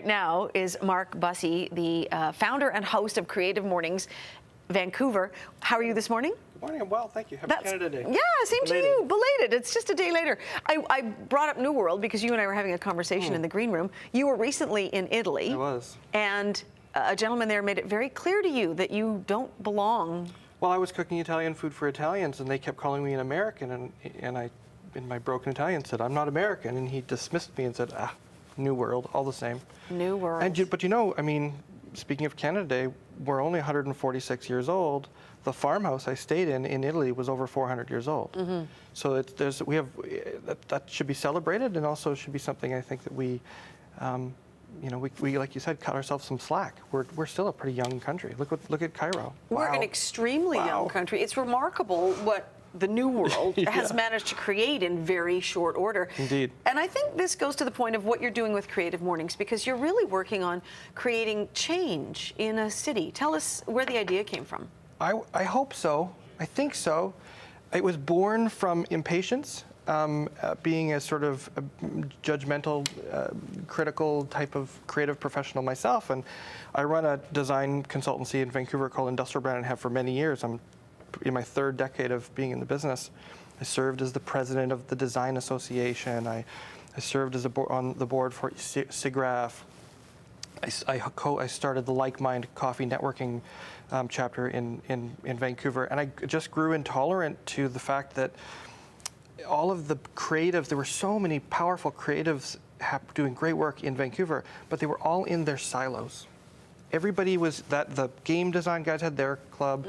Now is Mark Busse, the founder and host of Creative Mornings, Vancouver. How are you this morning? Good morning. I'm well, thank you. Happy Canada Day. Yeah, same to you. Belated. It's just a day later. I brought up New World because you and I were having a conversation in the green room. You were recently in Italy. I was. And a gentleman there made it very clear to you that you don't belong. Well, I was cooking Italian food for Italians, and they kept calling me an American, and I, in my broken Italian, said, I'm not American, and he dismissed me and said, New World, all the same. New World. But you know, I mean, speaking of Canada Day, we're only 146 years old. The farmhouse I stayed in Italy was over 400 years old. Mm-hmm. So that should be celebrated, and also should be something I think that we, we like you said, cut ourselves some slack. We're still a pretty young country. Look at Cairo. We're an extremely young country. It's remarkable what the New World has managed to create in very short order. Indeed. And I think this goes to the point of what you're doing with Creative Mornings, because you're really working on creating change in a city. Tell us where the idea came from. I hope so. I think so. It was born from impatience, being a sort of judgmental, critical type of creative professional myself. And I run a design consultancy in Vancouver called Industrial Brand and have for many years. I'm in my third decade of being in the business. I served as the president of the Design Association. I served as on the board for SIGGRAPH. I started the Like Mind Coffee networking chapter in Vancouver, and I just grew intolerant to the fact that all of the creatives, there were so many powerful creatives doing great work in Vancouver, but they were all in their silos. Everybody was the game design guys had their club,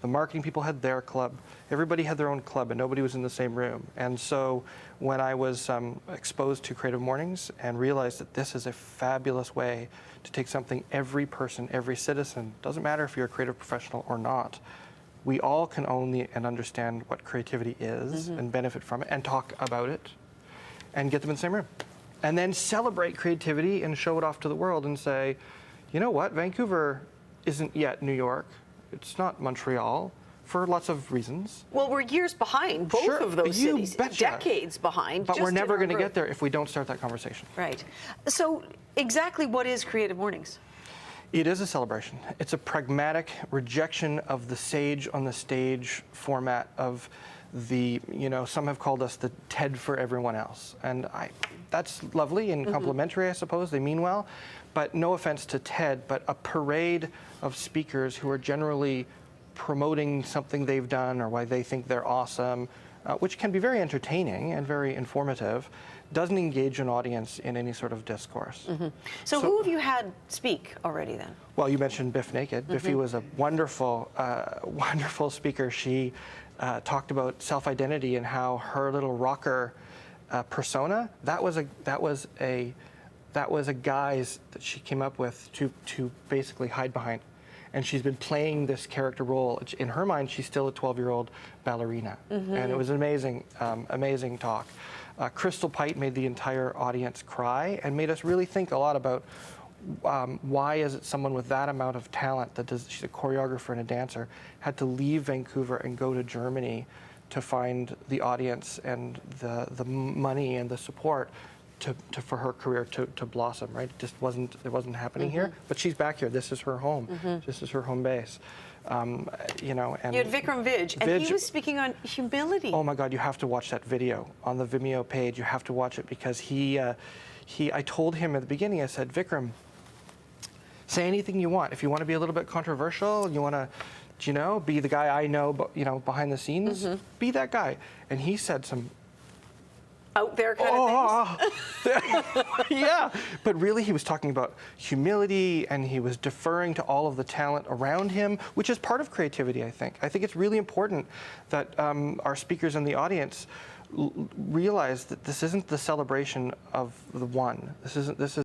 the marketing people had their club. Everybody had their own club, and nobody was in the same room. And so when I was exposed to Creative Mornings and realized that this is a fabulous way to take something every person, every citizen, doesn't matter if you're a creative professional or not, we all can own and understand what creativity is and benefit from it and talk about it and get them in the same room. And then celebrate creativity and show it off to the world and say, you know what, Vancouver isn't yet New York. It's not Montreal, for lots of reasons. Well, we're years behind both of those cities, decades behind. But we're never going to get there if we don't start that conversation. Right. So exactly what is Creative Mornings? It is a celebration. It's a pragmatic rejection of the sage on the stage format of the, some have called us the TED for everyone else. And that's lovely and complimentary, I suppose. They mean well. But no offense to TED, but a parade of speakers who are generally promoting something they've done or why they think they're awesome, which can be very entertaining and very informative, doesn't engage an audience in any sort of discourse. So who have you had speak already then? Well, you mentioned Biff Naked. Biffy was a wonderful, wonderful speaker. She talked about self-identity and how her little rocker persona, that was a guise that she came up with to basically hide behind. And she's been playing this character role. In her mind, she's still a 12-year-old ballerina. And it was an amazing, amazing talk. Crystal Pite made the entire audience cry and made us really think a lot about why is it someone with that amount of talent, she's a choreographer and a dancer, had to leave Vancouver and go to Germany to find the audience and the money and the support for her career to blossom, right? It wasn't happening here, but she's back here. This is her home. This is her home base. And you had Vikram Vij, and he was speaking on humility. Oh my God, you have to watch that video on the Vimeo page. You have to watch it because I told him at the beginning, I said, Vikram, say anything you want. If you want to be a little bit controversial, you want to, be the guy I know, behind the scenes, be that guy. And he said some out there kind of things? Yeah, but really he was talking about humility, and he was deferring to all of the talent around him, which is part of creativity, I think. I think it's really important that our speakers in the audience realize that this isn't the celebration of the one. This is